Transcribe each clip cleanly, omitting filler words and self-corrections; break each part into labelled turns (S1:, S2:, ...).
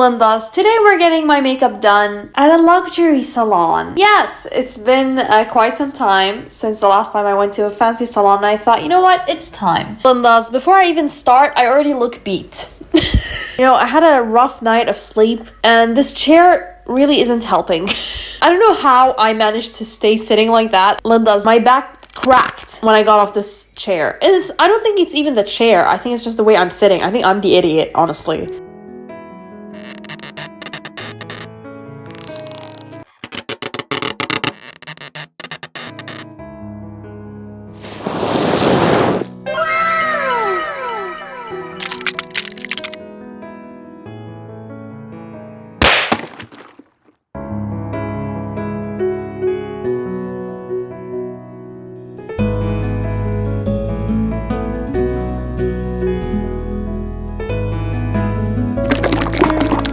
S1: Linda's. Today we're getting my makeup done at a luxury salon. Yes, it's been quite some time since the last time I went to a fancy salon and I thought, you know what, it's time. Linda's, before I even start, I already look beat. You know, I had a rough night of sleep and this chair really isn't helping. I don't know how I managed to stay sitting like that. Linda's, my back cracked when I got off this chair. I don't think it's even the chair. I think it's just the way I'm sitting. I think I'm the idiot, honestly.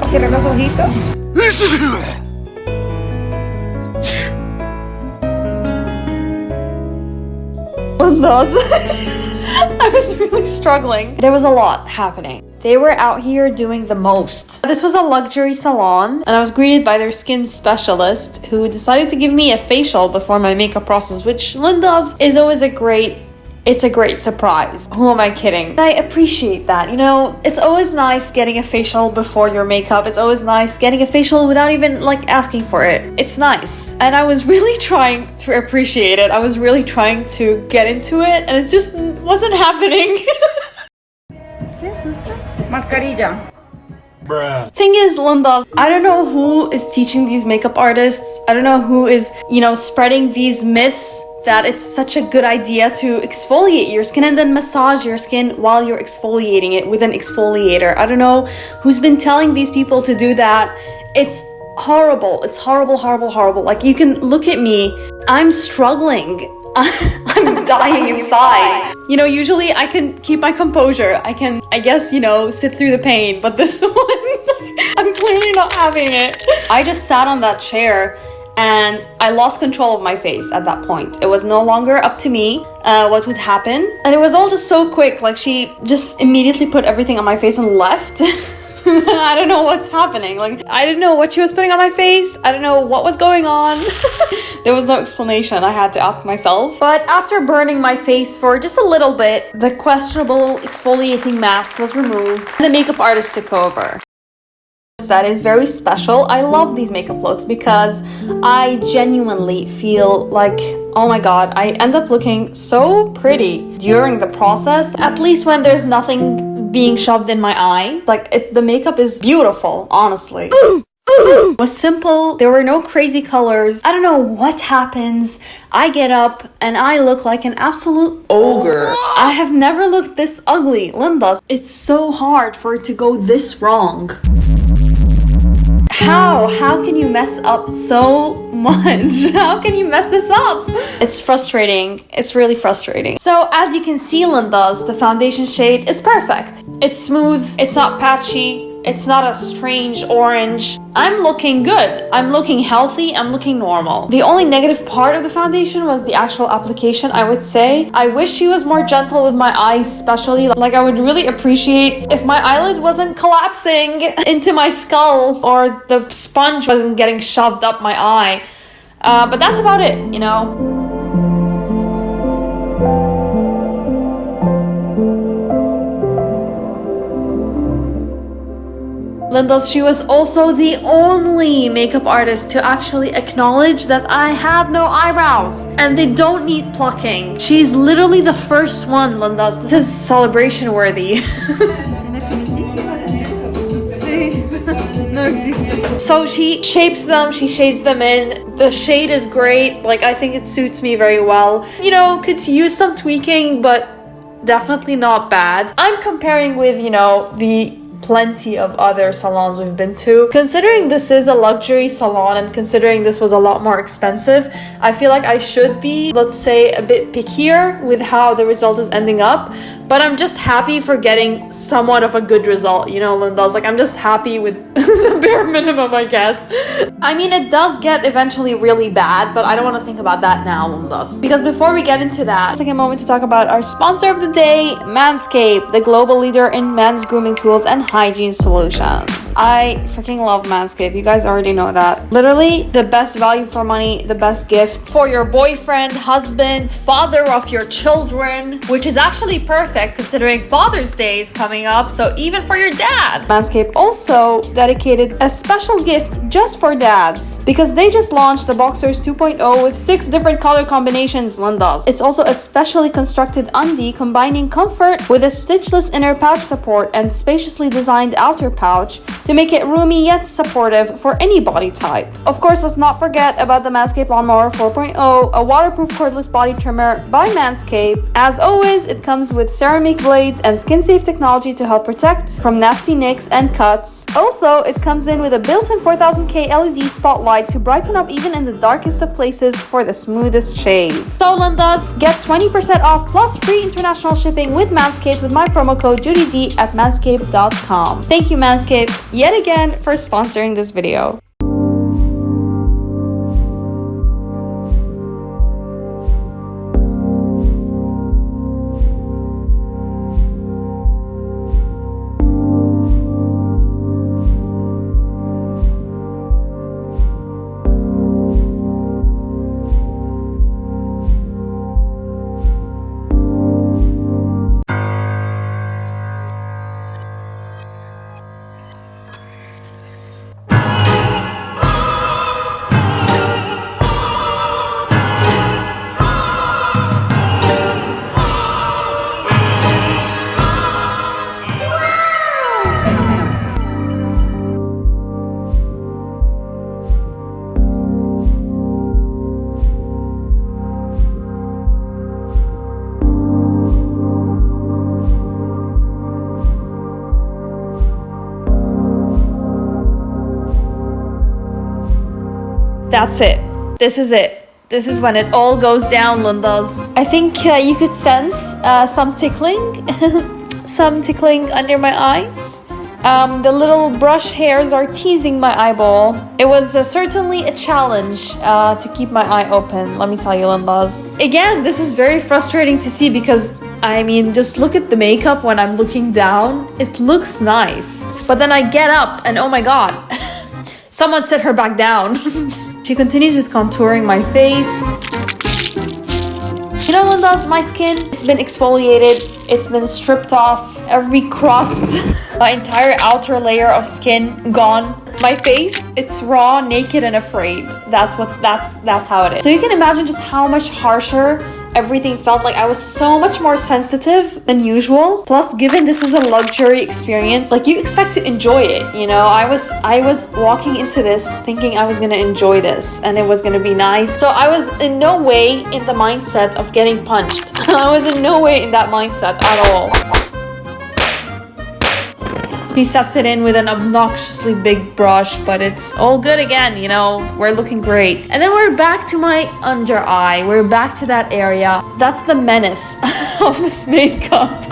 S2: Cierra los ojitos.
S1: Linda's. I was really struggling. There was a lot happening. They were out here doing the most. This was a luxury salon and I was greeted by their skin specialist who decided to give me a facial before my makeup process, which Linda's is always a great surprise. Who am I kidding? I appreciate that. You know, it's always nice getting a facial before your makeup. It's always nice getting a facial without even like asking for it. It's nice. And I was really trying to appreciate it. I was really trying to get into it and it just wasn't happening.
S2: Mascarilla.
S3: Bruh.
S1: Thing is, Linda, I don't know who is teaching these makeup artists. I don't know who is, you know, spreading these myths that it's such a good idea to exfoliate your skin and then massage your skin while you're exfoliating it with an exfoliator. I don't know who's been telling these people to do that. It's horrible. It's horrible, horrible, horrible. Like, you can look at me. I'm struggling. I'm dying inside. You know, usually I can keep my composure. I can, I guess, you know, sit through the pain. But this one, I'm clearly not having it. I just sat on that chair and I lost control of my face at that point. It was no longer up to me what would happen. And it was all just so quick. Like, she just immediately put everything on my face and left. I don't know what's happening. Like, I didn't know what she was putting on my face. I don't know what was going on. There was no explanation. I had to ask myself. But after burning my face for just a little bit, the questionable exfoliating mask was removed and the makeup artist took over. That is very special. I love these makeup looks because I genuinely feel like, oh my god, I end up looking so pretty during the process, at least when there's nothing being shoved in my eye. Like, the makeup is beautiful, honestly. It was simple. There were no crazy colors. I don't know what happens. I get up and I look like an absolute ogre. I have never looked this ugly, Linda. It's so hard for it to go this wrong. How can you mess up so much? How can you mess this up? It's frustrating. It's really frustrating. So as you can see, Linda's, the foundation shade is perfect. It's smooth. It's not patchy. It's not a strange orange. I'm looking good. I'm looking healthy. I'm looking normal. The only negative part of the foundation was the actual application, I would say. I wish she was more gentle with my eyes, especially. Like, I would really appreciate if my eyelid wasn't collapsing into my skull or the sponge wasn't getting shoved up my eye. But that's about it, you know? Linda's, she was also the only makeup artist to actually acknowledge that I had no eyebrows and they don't need plucking. She's literally the first one, Linda's. This is celebration worthy. So she shapes them, she shades them in. The shade is great. Like, I think it suits me very well. You know, could use some tweaking, but definitely not bad. I'm comparing with, you know, the plenty of other salons we've been to. Considering this is a luxury salon and considering this was a lot more expensive, I feel like I should be, let's say, a bit pickier with how the result is ending up. But I'm just happy for getting somewhat of a good result, you know, Linda's. Like, I'm just happy with the bare minimum, I guess. I mean, it does get eventually really bad, but I don't want to think about that now, Linda's. Because before we get into that, let's take a moment to talk about our sponsor of the day, Manscape, the global leader in men's grooming tools and hygiene solutions. I freaking love Manscaped. You guys already know that. Literally the best value for money, the best gift for your boyfriend, husband, father of your children, which is actually perfect considering Father's Day is coming up. So even for your dad. Manscaped also dedicated a special gift just for dads because they just launched the Boxers 2.0 with 6 different color combinations, Lindas. It's also a specially constructed undie combining comfort with a stitchless inner pouch support and spaciously designed outer pouch to make it roomy yet supportive for any body type. Of course, let's not forget about the Manscaped Lawnmower 4.0, a waterproof cordless body trimmer by Manscaped. As always, it comes with ceramic blades and skin-safe technology to help protect from nasty nicks and cuts. Also, it comes in with a built-in 4000K LED spotlight to brighten up even in the darkest of places for the smoothest shave. So Lindas, get 20% off plus free international shipping with Manscaped with my promo code JudyD at manscaped.com. Thank you Manscaped yet again for sponsoring this video. That's it. This is it. This is when it all goes down, Lindas. I think you could sense some tickling. Some tickling under my eyes. The little brush hairs are teasing my eyeball. It was certainly a challenge to keep my eye open, let me tell you, Lindas. Again, this is very frustrating to see because, I mean, just look at the makeup when I'm looking down. It looks nice. But then I get up and oh my god, someone set her back down. She continues with contouring my face. You know, Lindas, my skin, it's been exfoliated, it's been stripped off, every crust, my entire outer layer of skin gone. My face, it's raw, naked, and afraid. That's how it is. So you can imagine just how much harsher everything felt. Like I was so much more sensitive than usual. Plus, given this is a luxury experience, like you expect to enjoy it, you know? I was walking into this thinking I was gonna enjoy this and it was gonna be nice. So I was in no way in the mindset of getting punched. I was in no way in that mindset at all. She sets it in with an obnoxiously big brush, but it's all good again, you know, we're looking great. And then we're back to my under eye. We're back to that area. That's the menace of this makeup.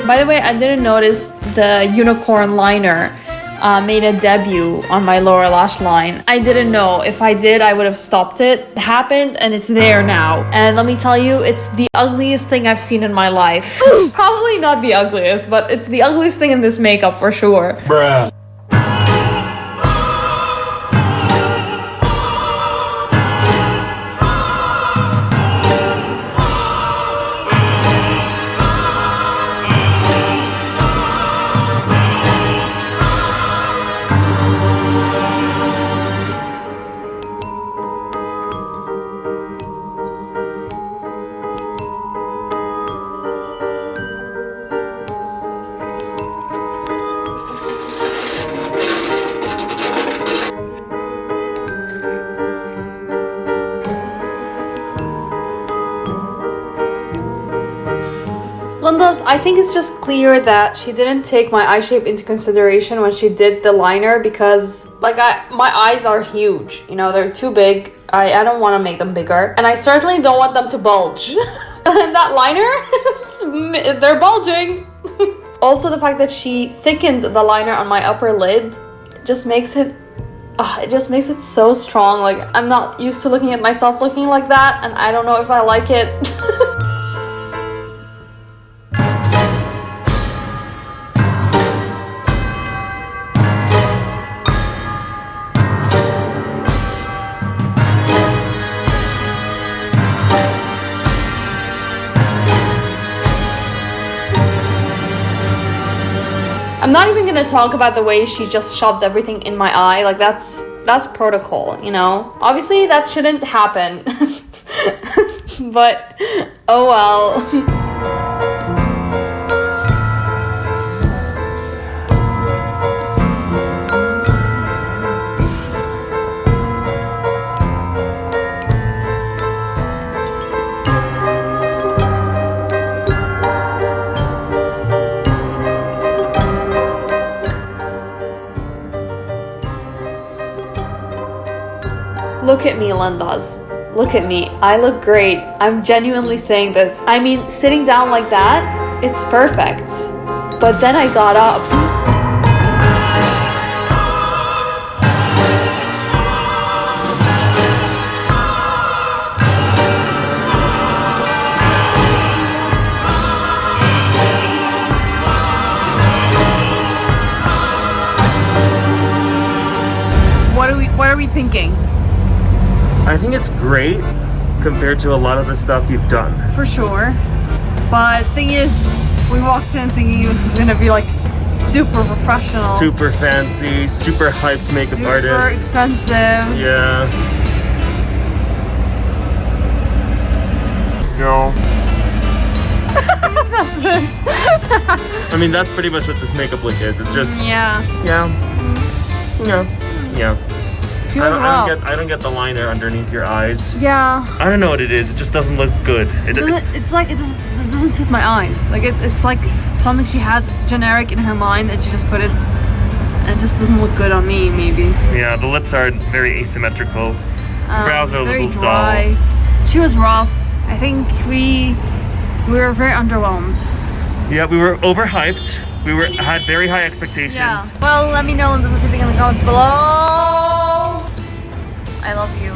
S1: By the way, I didn't notice the unicorn liner made a debut on my lower lash line. I didn't know. If I did, I would have stopped it. It happened and it's there now. And let me tell you, it's the ugliest thing I've seen in my life. Probably not the ugliest, but it's the ugliest thing in this makeup for sure.
S3: Bruh.
S1: I think it's just clear that she didn't take my eye shape into consideration when she did the liner because like my eyes are huge, you know, they're too big. I don't want to make them bigger, and I certainly don't want them to bulge. And that liner, they're bulging. Also, the fact that she thickened the liner on my upper lid just makes it so strong. Like, I'm not used to looking at myself looking like that, and I don't know if I like it. I'm not even gonna talk about the way she just shoved everything in my eye. Like, that's protocol, you know? Obviously, that shouldn't happen. But, oh well. Look at me, Lindas. Look at me. I look great. I'm genuinely saying this. I mean, sitting down like that, it's perfect. But then I got up. What are we thinking?
S3: I think it's great compared to a lot of the stuff you've done.
S1: For sure. But the thing is, we walked in thinking this was gonna be like super professional.
S3: Super fancy, super hyped makeup artist.
S1: Super expensive.
S3: Yeah. No.
S1: That's it.
S3: I mean, that's pretty much what this makeup look is. It's just...
S1: Yeah.
S3: Yeah.
S1: She was rough.
S3: I don't get the liner underneath your eyes.
S1: Yeah.
S3: I don't know what it is. It just doesn't look good.
S1: It doesn't suit my eyes. Like it's like something she had generic in her mind and she just put it, and it just doesn't look good on me. Maybe.
S3: Yeah, the lips are very asymmetrical. Brows are a
S1: very
S3: little
S1: dry.
S3: dull.
S1: She was rough. I think we were very underwhelmed.
S3: Yeah, we were overhyped. We had very high expectations.
S1: Yeah. Well, let me know what you think in the comments below. I love you.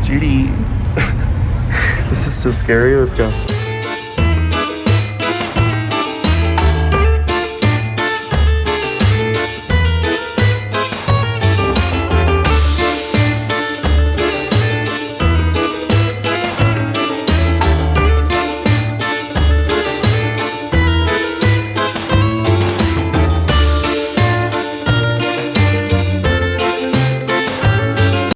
S3: Judy. This is so scary. Let's go.